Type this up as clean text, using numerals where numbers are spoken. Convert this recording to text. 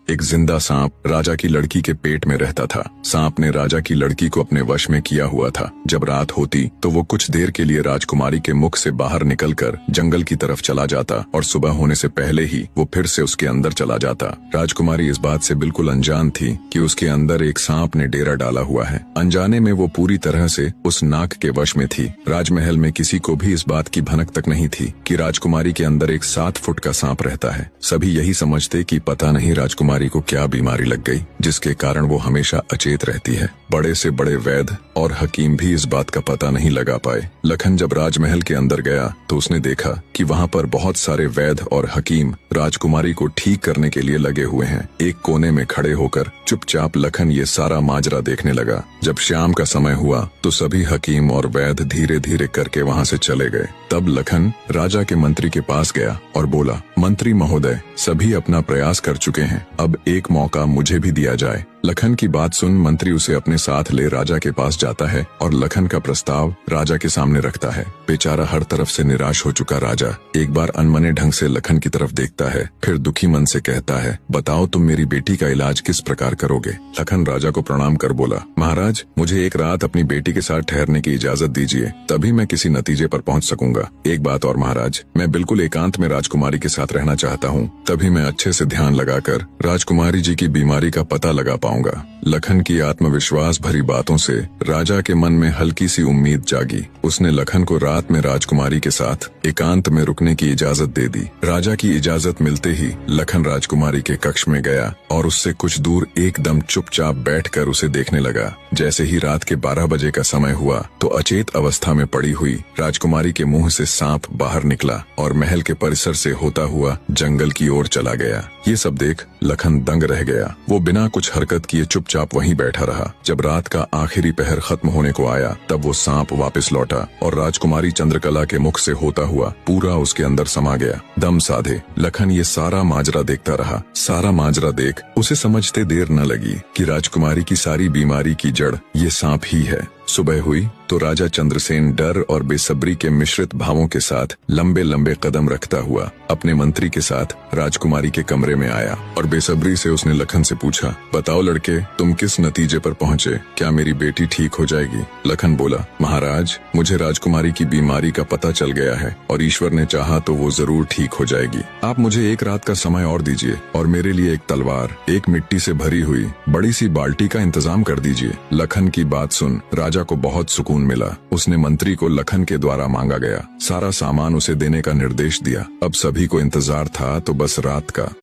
एक जिंदा सांप राजा की लड़की के पेट में रहता था। सांप ने राजा की लड़की को अपने वश में किया हुआ था। जब रात होती तो वो कुछ देर के लिए राजकुमारी के मुख से बाहर निकलकर जंगल की तरफ चला जाता और सुबह होने से पहले ही वो फिर से उसके अंदर चला जाता। राजकुमारी इस बात से बिल्कुल अनजान थी कि उसके अंदर एक सांप ने डेरा डाला हुआ है। अनजाने में वो पूरी तरह से उस नाग के वश में थी। राजमहल में किसी को भी इस बात की भनक तक नहीं थी कि राजकुमारी के अंदर एक 7 फुट का सांप रहता है। सभी यही समझते कि पता नहीं राजकुमारी को क्या बीमारी लग गई जिसके कारण वो हमेशा अचेत रहती है। बड़े से बड़े वैद्य और हकीम भी इस बात का पता नहीं लगा पाए। लखन जब राजमहल के अंदर गया तो उसने देखा कि वहाँ पर बहुत सारे वैद्य और हकीम राजकुमारी को ठीक करने के लिए लगे हुए हैं। एक कोने में खड़े होकर चुपचाप लखन ये सारा माजरा देखने लगा। जब शाम का समय हुआ तो सभी हकीम और वैद्य धीरे धीरे करके वहाँ से चले गए। तब लखन राजा के मंत्री के पास गया और बोला, मंत्री महोदय, सभी अपना प्रयास कर चुके हैं, अब एक मौका मुझे भी दिया जाए। लखन की बात सुन मंत्री उसे अपने साथ ले राजा के पास जाता है और लखन का प्रस्ताव राजा के सामने रखता है। बेचारा हर तरफ से निराश हो चुका राजा एक बार अनमने ढंग से लखन की तरफ देखता है, फिर दुखी मन से कहता है, बताओ तुम मेरी बेटी का इलाज किस प्रकार करोगे। लखन राजा को प्रणाम कर बोला, महाराज, मुझे एक रात अपनी बेटी के साथ ठहरने की इजाजत दीजिए, तभी मैं किसी नतीजे पर पहुंच सकूंगा। एक बात और महाराज, मैं बिल्कुल एकांत में राजकुमारी के साथ रहना चाहता हूँ, तभी मैं अच्छे से ध्यान लगाकर राजकुमारी जी की बीमारी का पता लगा पाऊंगा। लखन की आत्मविश्वास भरी बातों से राजा के मन में हल्की सी उम्मीद जागी। उसने लखन को रात में राजकुमारी के साथ एकांत में रुकने की इजाजत दे दी। राजा की इजाजत मिलते ही लखन राजकुमारी के कक्ष में गया और उससे कुछ दूर एकदम चुपचाप बैठकर उसे देखने लगा। जैसे ही रात के 12 बजे का समय हुआ तो अचेत अवस्था में पड़ी हुई राजकुमारी के मुंह से सांप बाहर निकला और महल के परिसर से होता हुआ जंगल की ओर चला गया। ये सब देख लखन दंग रह गया। वो बिना कुछ हरकत किए चुपचाप वहीं बैठा रहा। जब रात का आखिरी पहर खत्म होने को आया तब वो सांप वापस लौटा और राजकुमारी चंद्रकला के मुख से होता हुआ पूरा उसके अंदर समा गया। दम साधे लखन ये सारा माजरा देखता रहा। सारा माजरा देख उसे समझते देर न लगी कि राजकुमारी की सारी बीमारी की जड़ ये सांप ही है। सुबह हुई तो राजा चंद्रसेन डर और बेसब्री के मिश्रित भावों के साथ लंबे लंबे कदम रखता हुआ अपने मंत्री के साथ राजकुमारी के कमरे में आया और बेसब्री से उसने लखन से पूछा, बताओ लड़के, तुम किस नतीजे पर पहुँचे? क्या मेरी बेटी ठीक हो जाएगी? लखन बोला, महाराज, मुझे राजकुमारी की बीमारी का पता चल गया है और ईश्वर ने चाहा तो वो जरूर ठीक हो जाएगी। आप मुझे एक रात का समय और दीजिए और मेरे लिए एक तलवार, एक मिट्टी से भरी हुई बड़ी सी बाल्टी का इंतजाम कर दीजिए। लखन की बात सुन राजा को बहुत सुकून मिला। उसने मंत्री को लखन के द्वारा मांगा गया सारा सामान उसे देने का निर्देश दिया। अब सभी को इंतजार था तो बस रात का।